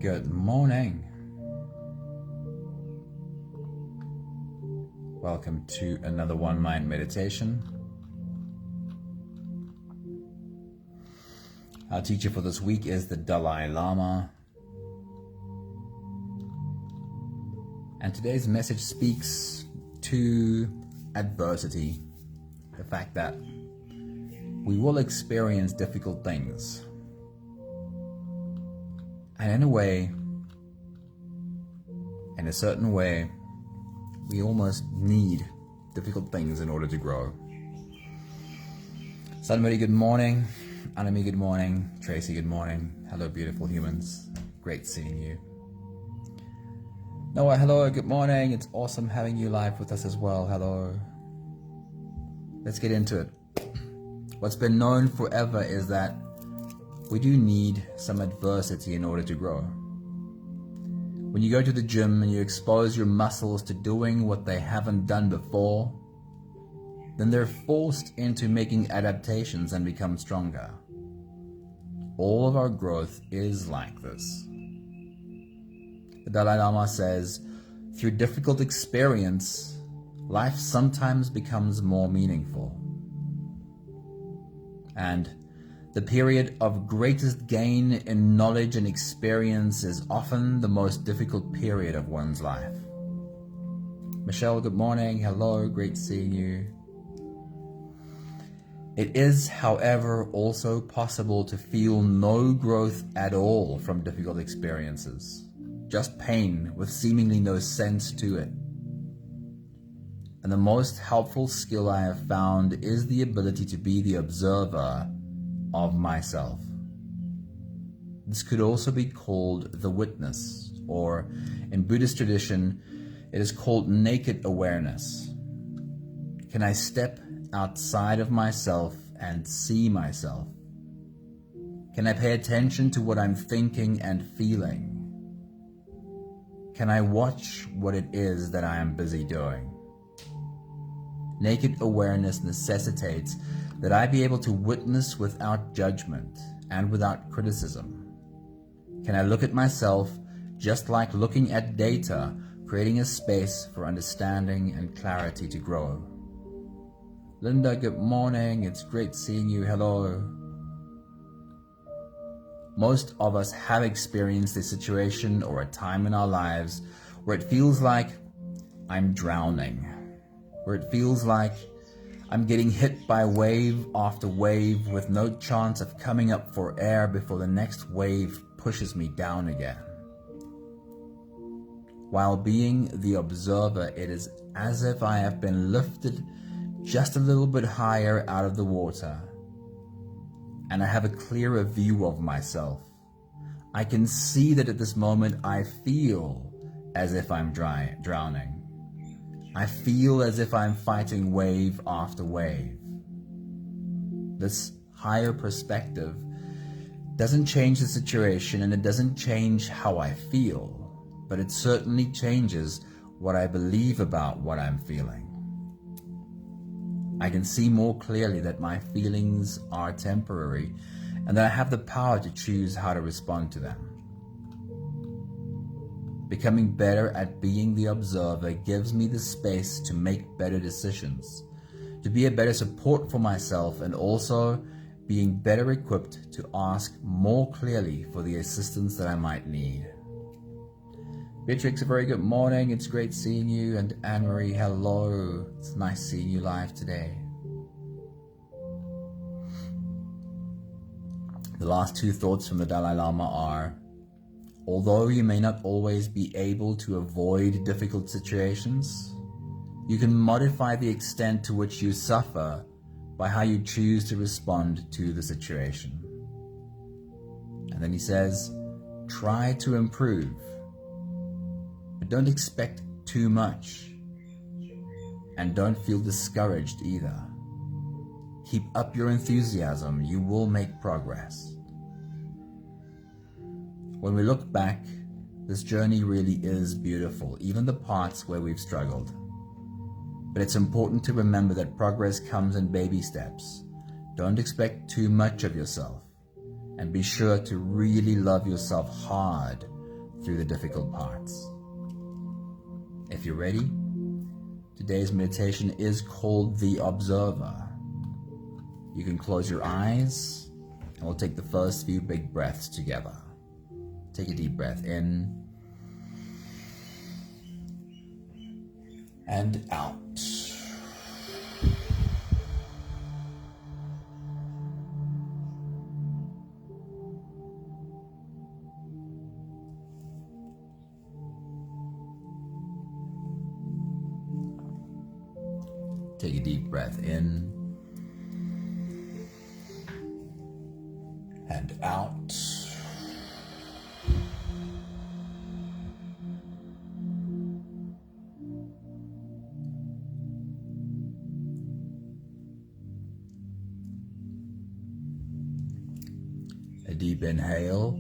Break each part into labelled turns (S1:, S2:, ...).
S1: Good morning. Welcome to another One Mind meditation. Our teacher for this week is the Dalai Lama. And today's message speaks to adversity, the fact that we will experience difficult things. And in a certain way, we almost need difficult things in order to grow. Sunmudi, good morning. Anami, good morning. Tracy, good morning. Hello, beautiful humans. Great seeing you. Noah, hello, good morning. It's awesome having you live with us as well. Hello. Let's get into it. What's been known forever is that we do need some adversity in order to grow. When you go to the gym and you expose your muscles to doing what they haven't done before, then they're forced into making adaptations and become stronger. All of our growth is like this. The Dalai Lama says, through difficult experience, life sometimes becomes more meaningful. And the period of greatest gain in knowledge and experience is often the most difficult period of one's life. Michelle, good morning. Hello, great seeing you. It is, however, also possible to feel no growth at all from difficult experiences, just pain with seemingly no sense to it. And the most helpful skill I have found is the ability to be the observer of myself. This could also be called the witness, or in Buddhist tradition, it is called naked awareness. Can I step outside of myself and see myself? Can I pay attention to what I'm thinking and feeling? Can I watch what it is that I am busy doing? Naked awareness necessitates that I be able to witness without judgment and without criticism. Can I look at myself just like looking at data, creating a space for understanding and clarity to grow? Linda, good morning. It's great seeing you. Hello. Most of us have experienced a situation or a time in our lives where it feels like I'm drowning, where it feels like I'm getting hit by wave after wave with no chance of coming up for air before the next wave pushes me down again. While being the observer, it is as if I have been lifted just a little bit higher out of the water, and I have a clearer view of myself. I can see that at this moment I feel as if I'm drowning. I feel as if I'm fighting wave after wave. This higher perspective doesn't change the situation, and it doesn't change how I feel, but it certainly changes what I believe about what I'm feeling. I can see more clearly that my feelings are temporary and that I have the power to choose how to respond to them. Becoming better at being the observer gives me the space to make better decisions, to be a better support for myself, and also being better equipped to ask more clearly for the assistance that I might need. Beatrix, a very good morning. It's great seeing you. And Anne-Marie, hello. It's nice seeing you live today. The last two thoughts from the Dalai Lama are, although you may not always be able to avoid difficult situations, you can modify the extent to which you suffer by how you choose to respond to the situation. And then he says, try to improve, but don't expect too much, and don't feel discouraged either. Keep up your enthusiasm, you will make progress. When we look back, this journey really is beautiful, even the parts where we've struggled. But it's important to remember that progress comes in baby steps. Don't expect too much of yourself, and be sure to really love yourself hard through the difficult parts. If you're ready, today's meditation is called The Observer. You can close your eyes and we'll take the first few big breaths together. Take a deep breath in and out. Take a deep breath in and out. A deep inhale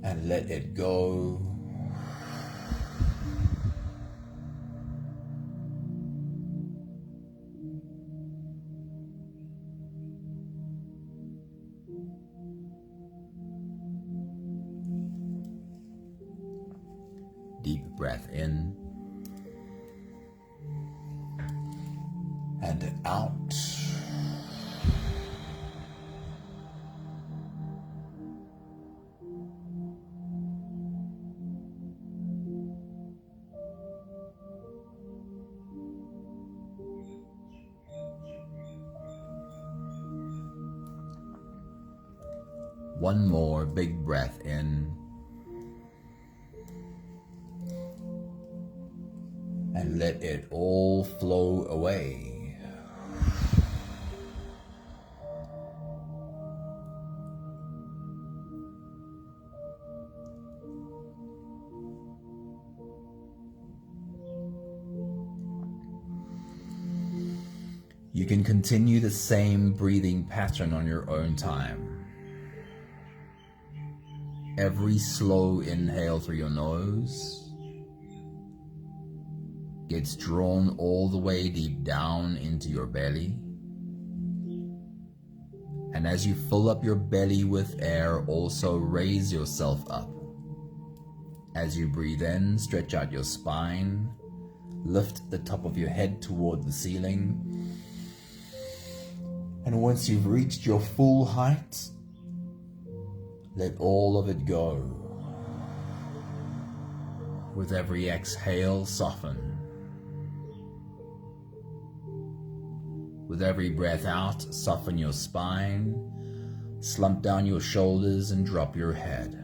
S1: and let it go. Deep breath in and out. One more big breath in and let it all flow away. You can continue the same breathing pattern on your own time. Every slow inhale through your nose gets drawn all the way deep down into your belly. And as you fill up your belly with air, also raise yourself up. As you breathe in, stretch out your spine, lift the top of your head toward the ceiling. And once you've reached your full height, let all of it go. With every exhale, soften. With every breath out, soften your spine, slump down your shoulders and drop your head.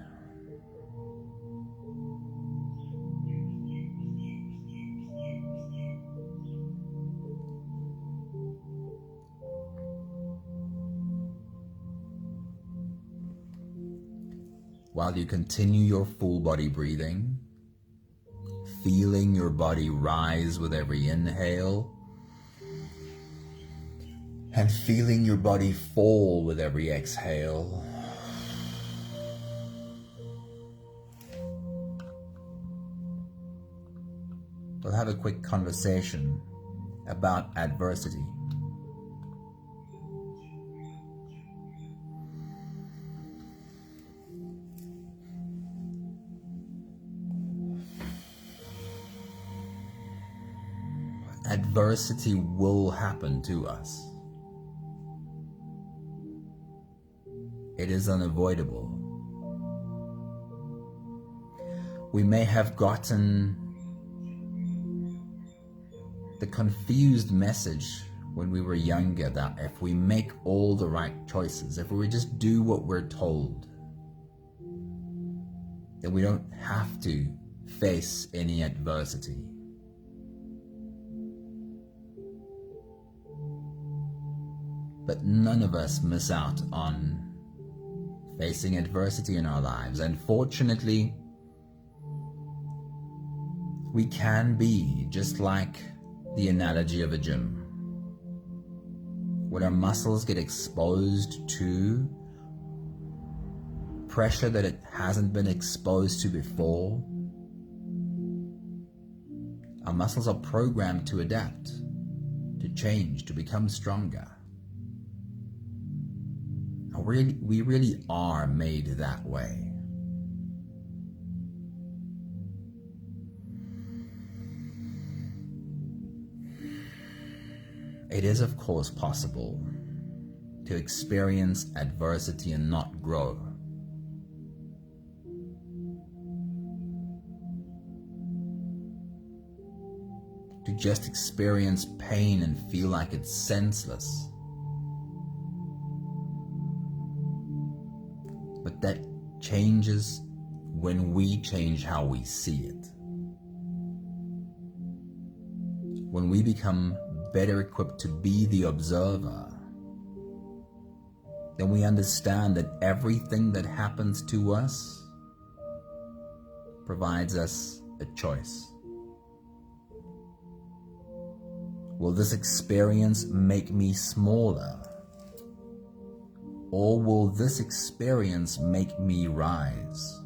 S1: While you continue your full body breathing, feeling your body rise with every inhale, and feeling your body fall with every exhale. We'll have a quick conversation about adversity. Adversity will happen to us. It is unavoidable. We may have gotten the confused message when we were younger that if we make all the right choices, if we just do what we're told, then we don't have to face any adversity. But none of us miss out on facing adversity in our lives. And fortunately, we can be just like the analogy of a gym. When our muscles get exposed to pressure that it hasn't been exposed to before, our muscles are programmed to adapt, to change, to become stronger. We really are made that way. It is, of course, possible to experience adversity and not grow. To just experience pain and feel like it's senseless. But that changes when we change how we see it. When we become better equipped to be the observer, then we understand that everything that happens to us provides us a choice. Will this experience make me smaller? Or will this experience make me rise?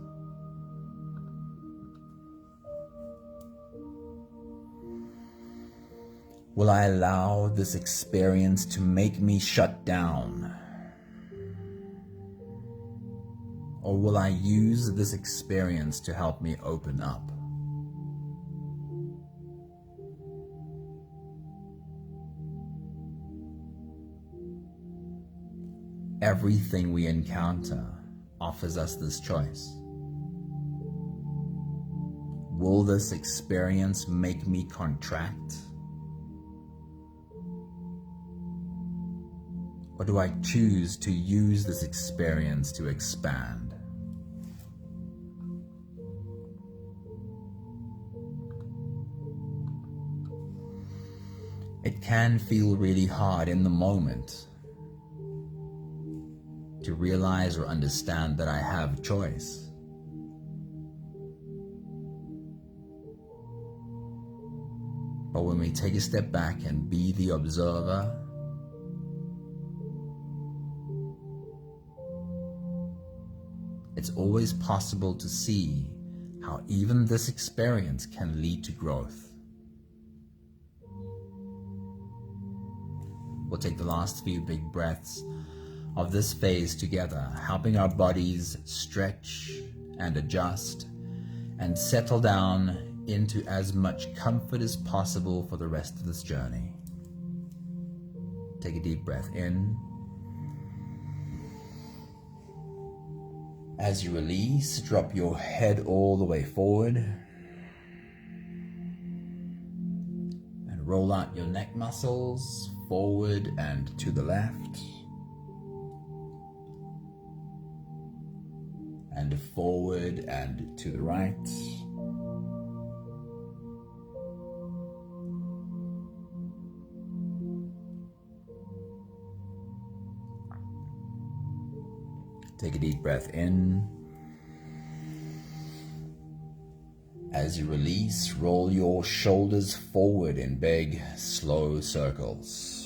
S1: Will I allow this experience to make me shut down? Or will I use this experience to help me open up? Everything we encounter offers us this choice. Will this experience make me contract? Or do I choose to use this experience to expand? It can feel really hard in the moment to realize or understand that I have choice. But when we take a step back and be the observer, it's always possible to see how even this experience can lead to growth. We'll take the last few big breaths of this phase together, helping our bodies stretch and adjust and settle down into as much comfort as possible for the rest of this journey. Take a deep breath in. As you release, drop your head all the way forward and roll out your neck muscles forward and to the left. And forward and to the right. Take a deep breath in. As you release, roll your shoulders forward in big, slow circles.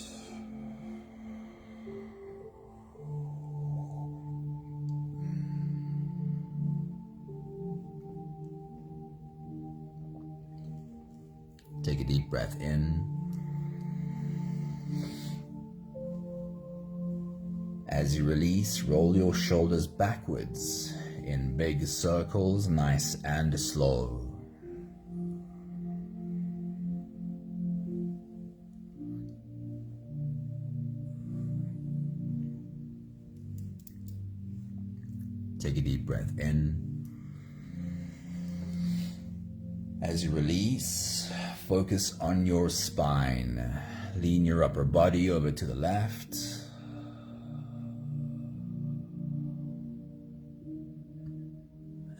S1: Take a deep breath in. As you release, roll your shoulders backwards in big circles, nice and slow. Take a deep breath in. As you release, focus on your spine. Lean your upper body over to the left.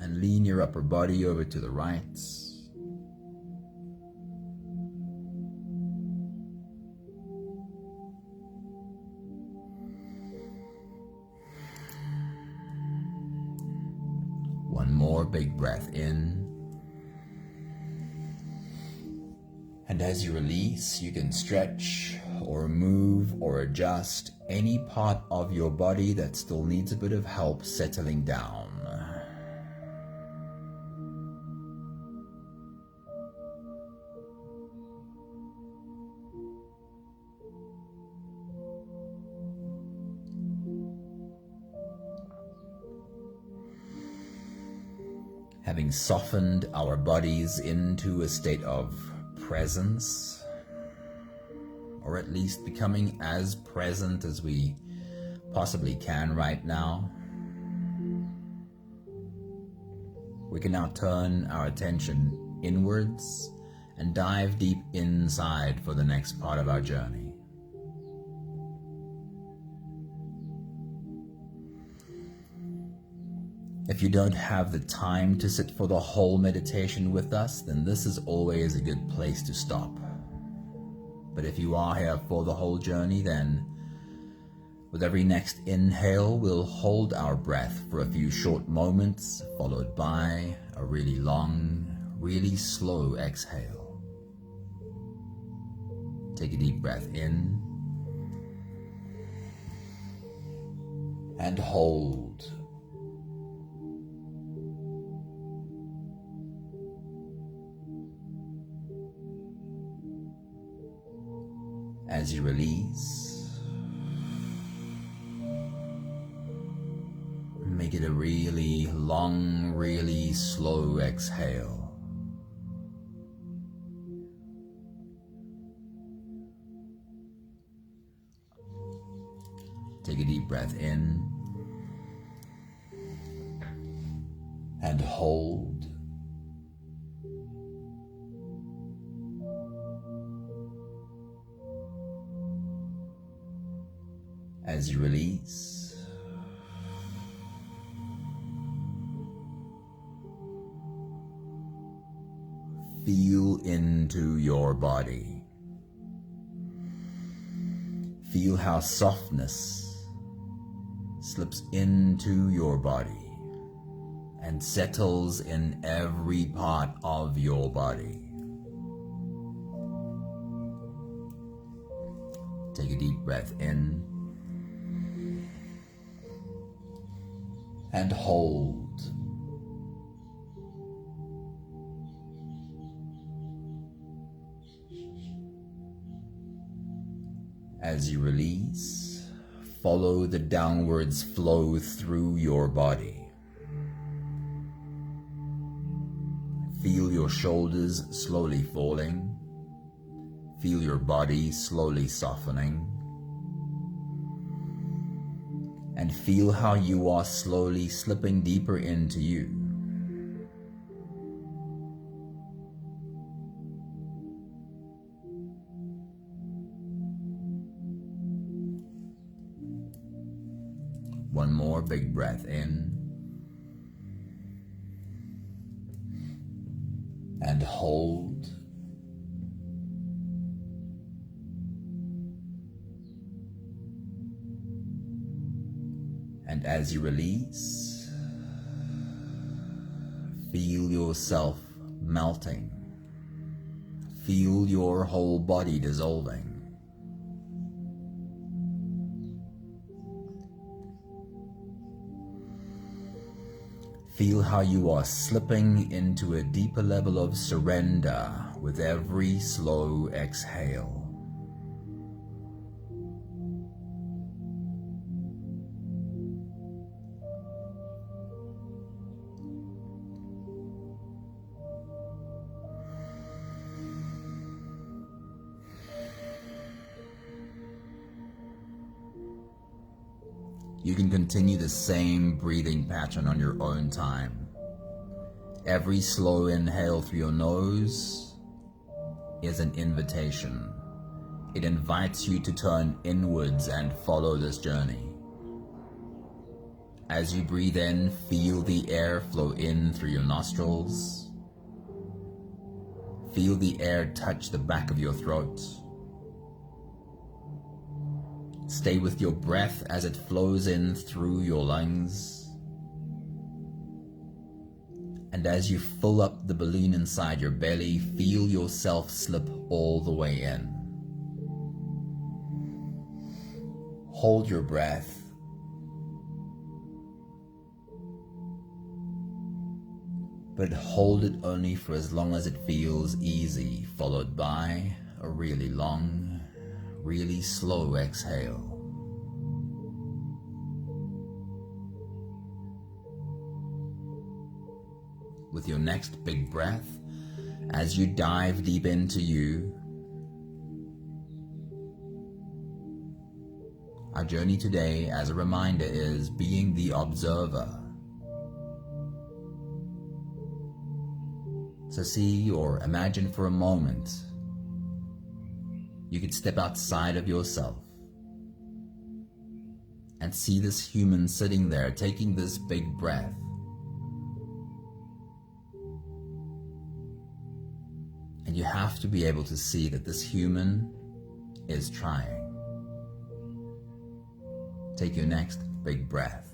S1: And lean your upper body over to the right. One more big breath in. And as you release, you can stretch or move or adjust any part of your body that still needs a bit of help settling down. Having softened our bodies into a state of presence, or at least becoming as present as we possibly can right now, we can now turn our attention inwards and dive deep inside for the next part of our journey. If you don't have the time to sit for the whole meditation with us, then this is always a good place to stop. But if you are here for the whole journey, then with every next inhale, we'll hold our breath for a few short moments, followed by a really long, really slow exhale. Take a deep breath in and hold. As you release, make it a really long, really slow exhale. Take a deep breath in and hold. As you release, feel into your body. Feel how softness slips into your body and settles in every part of your body. Take a deep breath in and hold. As you release, follow the downwards flow through your body. Feel your shoulders slowly falling. Feel your body slowly softening. And feel how you are slowly slipping deeper into you. One more big breath in and hold. And as you release, feel yourself melting. Feel your whole body dissolving. Feel how you are slipping into a deeper level of surrender with every slow exhale. You can continue the same breathing pattern on your own time. Every slow inhale through your nose is an invitation. It invites you to turn inwards and follow this journey. As you breathe in, feel the air flow in through your nostrils. Feel the air touch the back of your throat. Stay with your breath as it flows in through your lungs. And as you fill up the balloon inside your belly, feel yourself slip all the way in. Hold your breath. But hold it only for as long as it feels easy, followed by a really long, really slow exhale. with your next big breath, as you dive deep into you, our journey today, as a reminder, is being the observer. So see or imagine for a moment you could step outside of yourself and see this human sitting there taking this big breath. And you have to be able to see that this human is trying. Take your next big breath.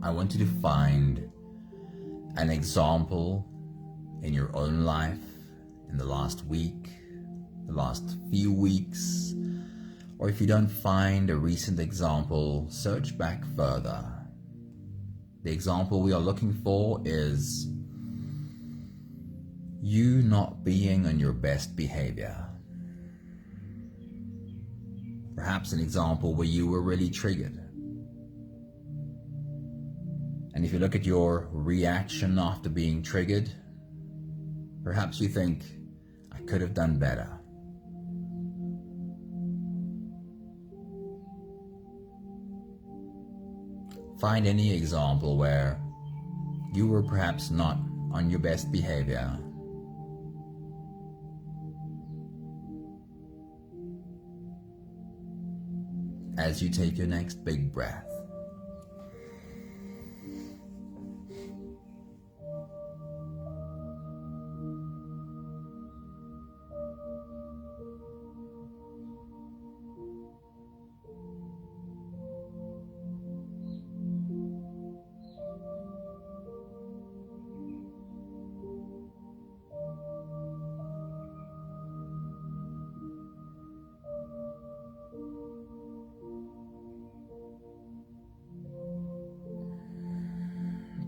S1: I want you to find an example in your own life, in the last week, the last few weeks, or if you don't find a recent example, search back further. The example we are looking for is you not being on your best behavior. Perhaps an example where you were really triggered. And if you look at your reaction after being triggered, perhaps you think, I could have done better. Find any example where you were perhaps not on your best behavior. As you take your next big breath.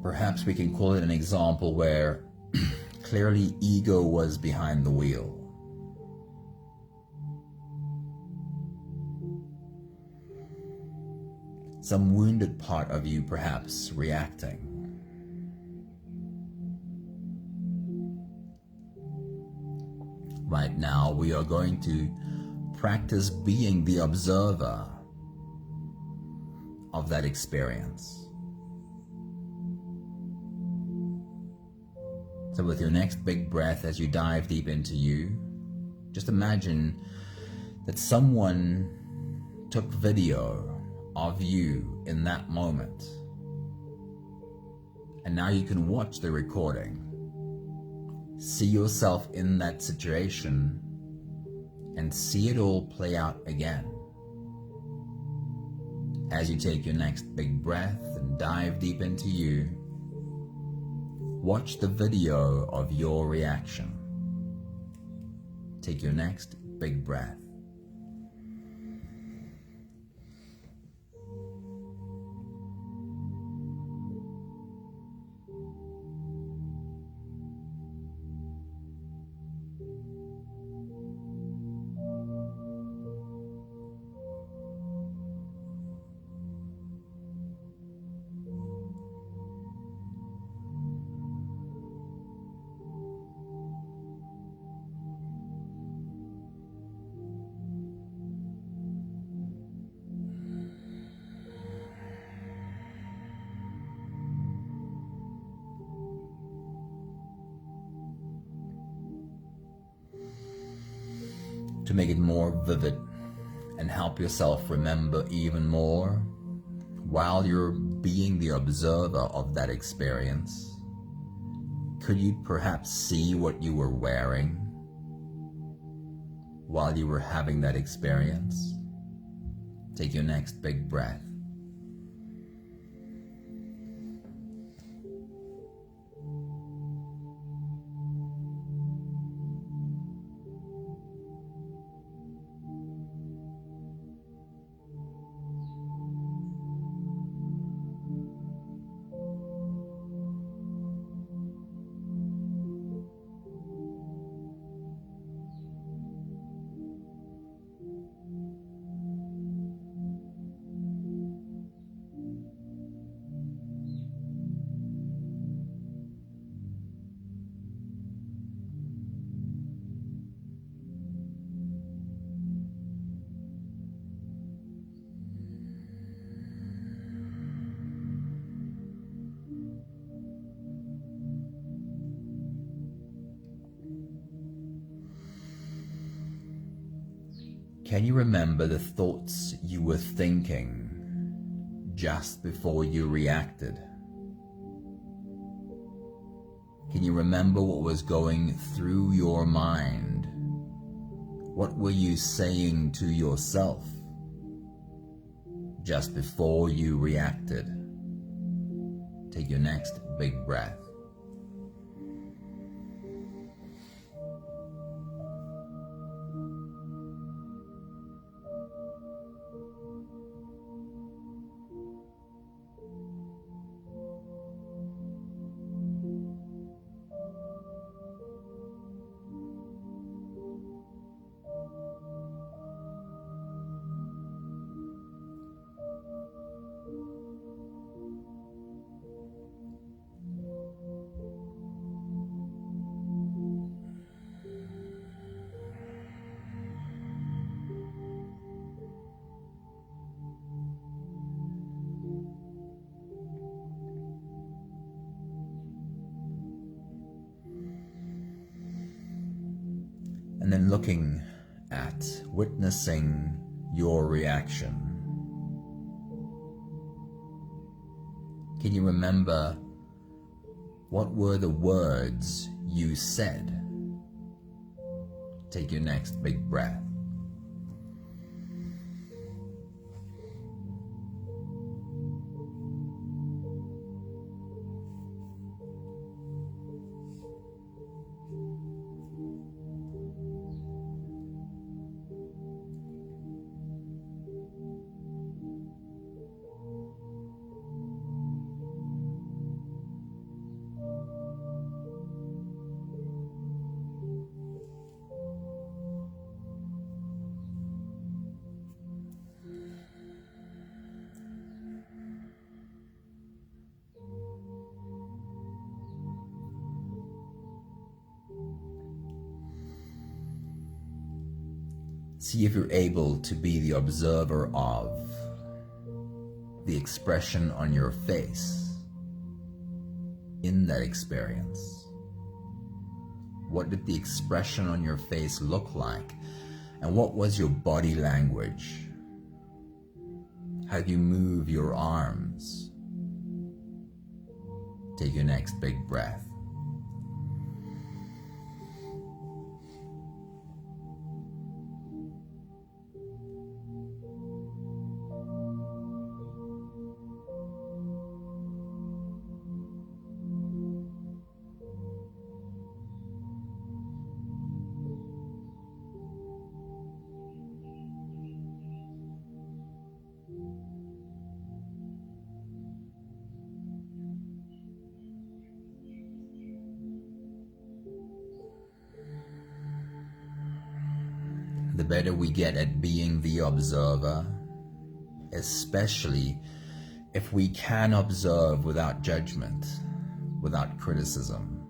S1: Perhaps we can call it an example where clearly ego was behind the wheel. Some wounded part of you perhaps reacting. Right now we are going to practice being the observer of that experience. So with your next big breath, as you dive deep into you, just imagine that someone took video of you in that moment. And now you can watch the recording. See yourself in that situation and see it all play out again. As you take your next big breath and dive deep into you, watch the video of your reaction. Take your next big breath. to make it more vivid and help yourself remember even more while you're being the observer of that experience. Could you perhaps see what you were wearing while you were having that experience? Take your next big breath. Can you remember the thoughts you were thinking just before you reacted? Can you remember what was going through your mind? What were you saying to yourself just before you reacted? Take your next big breath. And then looking at, witnessing your reaction. Can you remember what were the words you said? Take your next big breath. See if you're able to be the observer of the expression on your face in that experience. What did the expression on your face look like? And what was your body language? How do you move your arms? Take your next big breath. The better we get at being the observer, especially if we can observe without judgment, without criticism.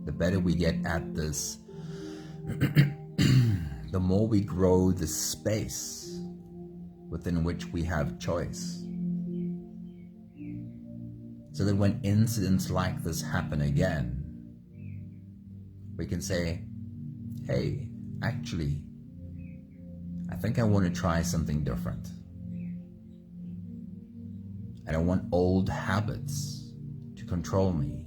S1: The better we get at this, the more we grow the space within which we have choice. So that when incidents like this happen again, we can say, hey, actually, I think I want to try something different. I don't want old habits to control me.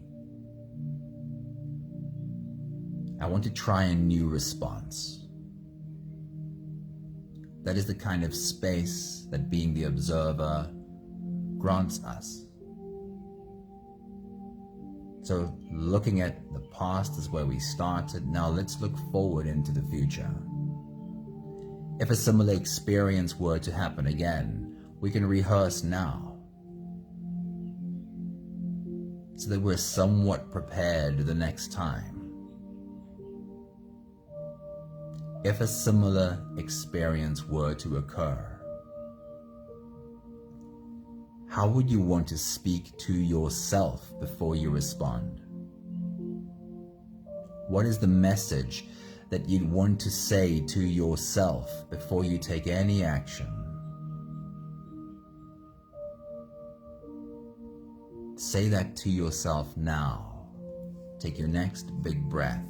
S1: I want to try a new response. That is the kind of space that being the observer grants us. So looking at the past is where we started. Now let's look forward into the future. If a similar experience were to happen again, we can rehearse now, so that we're somewhat prepared the next time. If a similar experience were to occur, how would you want to speak to yourself before you respond? What is the message that you'd want to say to yourself before you take any action? Say that to yourself now. Take your next big breath.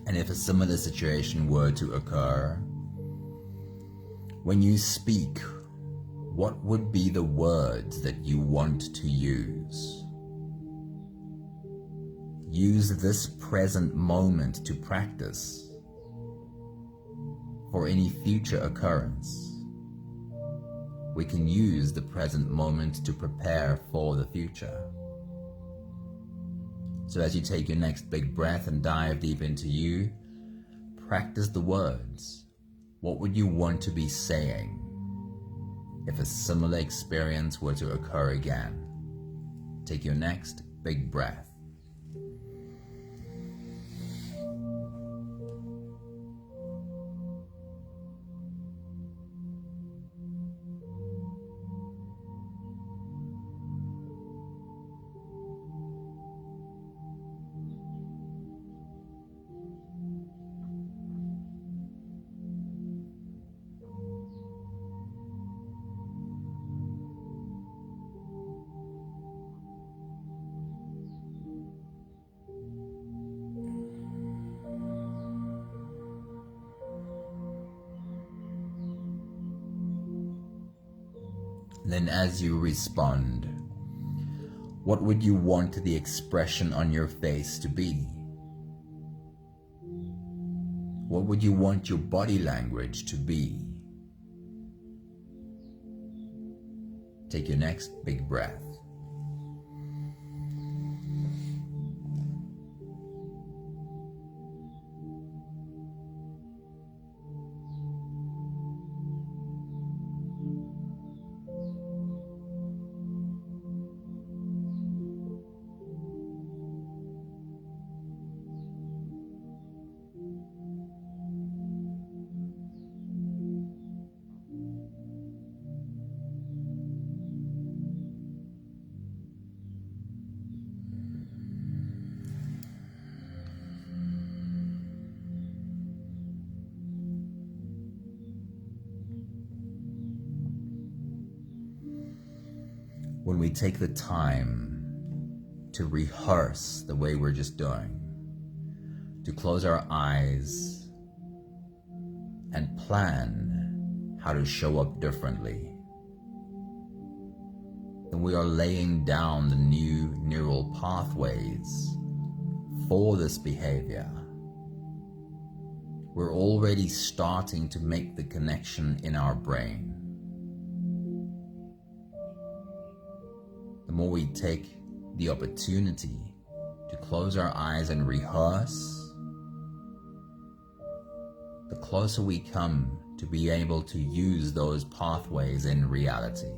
S1: And if a similar situation were to occur, when you speak, what would be the words that you want to use? Use this present moment to practice for any future occurrence. We can use the present moment to prepare for the future. So as you take your next big breath and dive deep into you, practice the words. What would you want to be saying if a similar experience were to occur again? Take your next big breath. Then as you respond, what would you want the expression on your face to be? What would you want your body language to be? Take your next big breath. When we take the time to rehearse the way we're just doing, to close our eyes and plan how to show up differently, then we are laying down the new neural pathways for this behavior. We're already starting to make the connection in our brain. The more we take the opportunity to close our eyes and rehearse, the closer we come to be able to use those pathways in reality.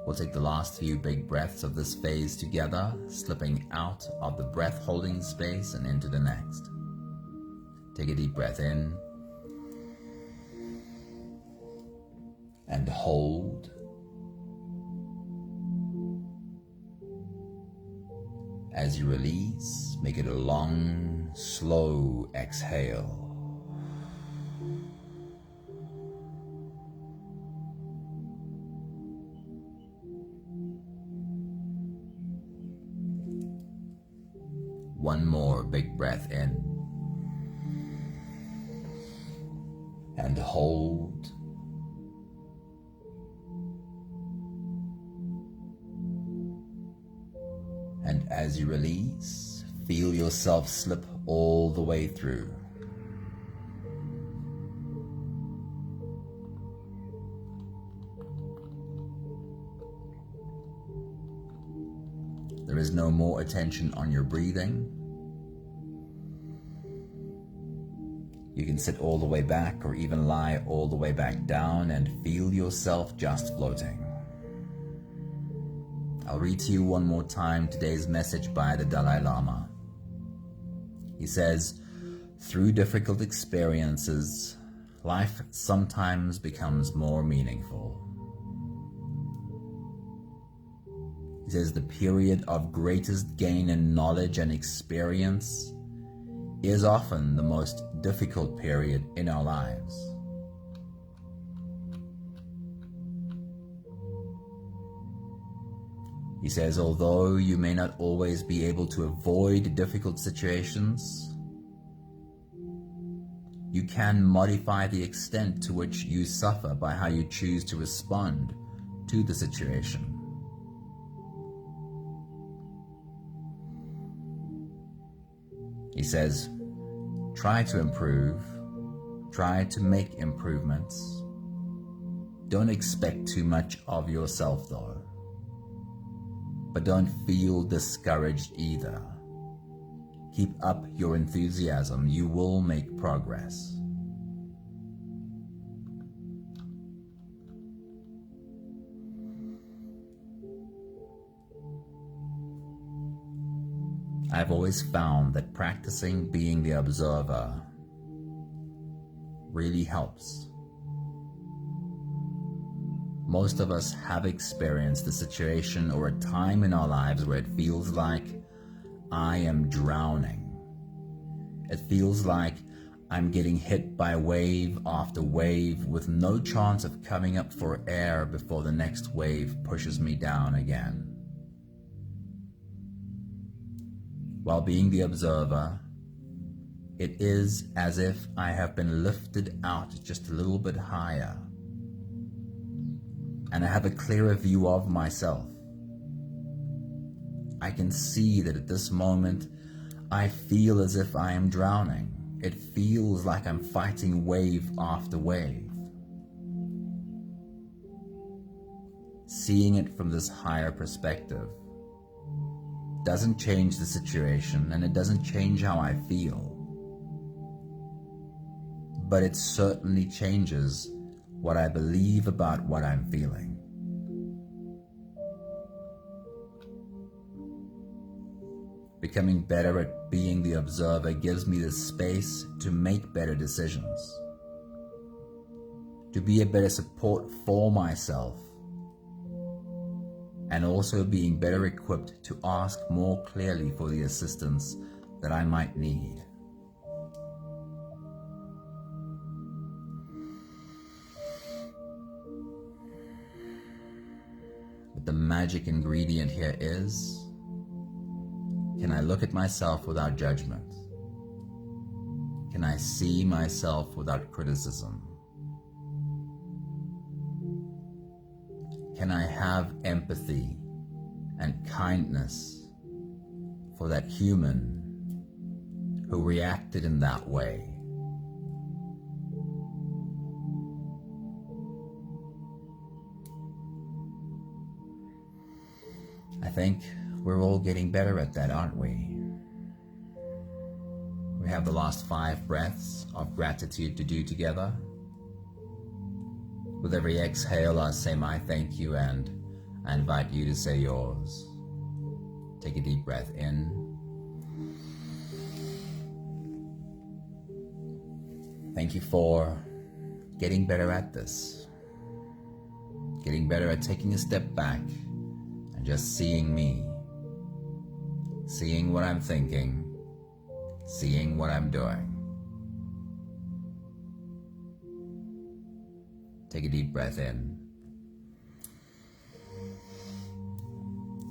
S1: We'll take the last few big breaths of this phase together, slipping out of the breath holding space and into the next. Take a deep breath in and hold. As you release, make it a long, slow exhale. One more big breath in and hold. And as you release, feel yourself slip all the way through. There is no more attention on your breathing. You can sit all the way back or even lie all the way back down and feel yourself just floating. I'll read to you one more time today's message by the Dalai Lama. He says, "Through difficult experiences, life sometimes becomes more meaningful." He says the period of greatest gain in knowledge and experience is often the most difficult period in our lives. He says, although you may not always be able to avoid difficult situations, you can modify the extent to which you suffer by how you choose to respond to the situation. He says, try to improve, try to make improvements. Don't expect too much of yourself though. But don't feel discouraged either. Keep up your enthusiasm. You will make progress. I've always found that practicing being the observer really helps. Most of us have experienced a situation or a time in our lives where it feels like I am drowning. It feels like I'm getting hit by wave after wave with no chance of coming up for air before the next wave pushes me down again. While being the observer, it is as if I have been lifted out just a little bit higher, and I have a clearer view of myself. I can see that at this moment, I feel as if I am drowning. It feels like I'm fighting wave after wave. Seeing it from this higher perspective doesn't change the situation, and it doesn't change how I feel. But it certainly changes what I believe about what I'm feeling. Becoming better at being the observer gives me the space to make better decisions, to be a better support for myself, and also being better equipped to ask more clearly for the assistance that I might need. But the magic ingredient here is, can I look at myself without judgment? Can I see myself without criticism? Can I have empathy and kindness for that human who reacted in that way? I think we're all getting better at that, aren't we? We have the last 5 breaths of gratitude to do together. With every exhale, I say my thank you and I invite you to say yours. Take a deep breath in. Thank you for getting better at this. Getting better at taking a step back and just seeing me. Seeing what I'm thinking. Seeing what I'm doing. Take a deep breath in.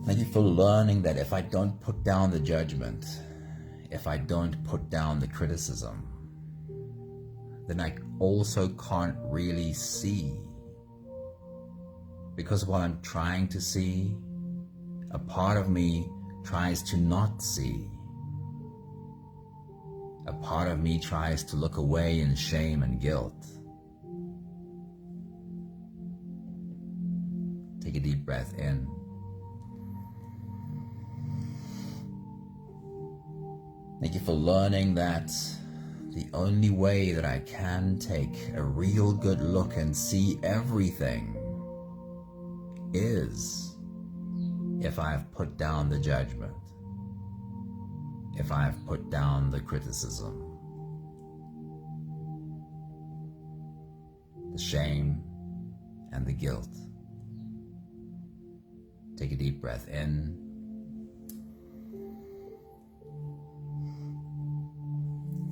S1: Thank you for learning that if I don't put down the judgment, if I don't put down the criticism, then I also can't really see. Because while I'm trying to see, a part of me tries to not see. A part of me tries to look away in shame and guilt. Take a deep breath in. Thank you for learning that the only way that I can take a real good look and see everything is if I've put down the judgment, if I've put down the criticism, the shame, and the guilt. Take a deep breath in.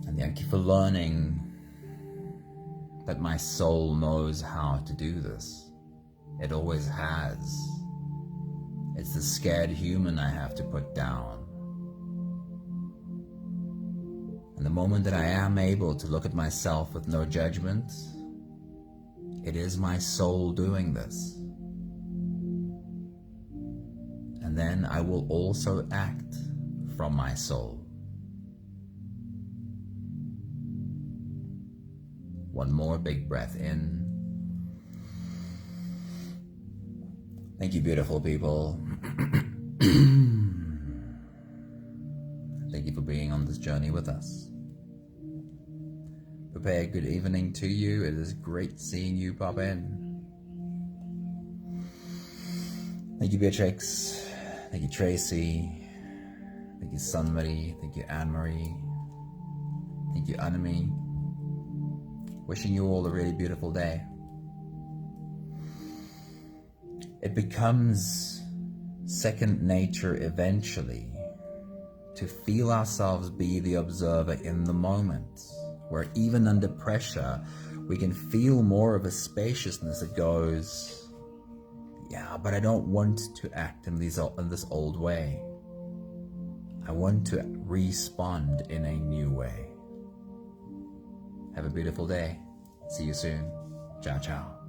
S1: And thank you for learning that my soul knows how to do this. It always has. It's the scared human I have to put down. And the moment that I am able to look at myself with no judgment, it is my soul doing this. And then I will also act from my soul. One more big breath in. Thank you, beautiful people. Thank you for being on this journey with us. Prepare a good evening to you. It is great seeing you pop in. Thank you, Beatrix. Thank you, Tracy. Thank you, Sunmarie. Thank you, Anne-Marie. Thank you, Anami. Wishing you all a really beautiful day. It becomes second nature eventually to feel ourselves be the observer in the moment, where even under pressure, we can feel more of a spaciousness that goes, yeah, but I don't want to act in this old way. I want to respond in a new way. Have a beautiful day. See you soon. Ciao, ciao.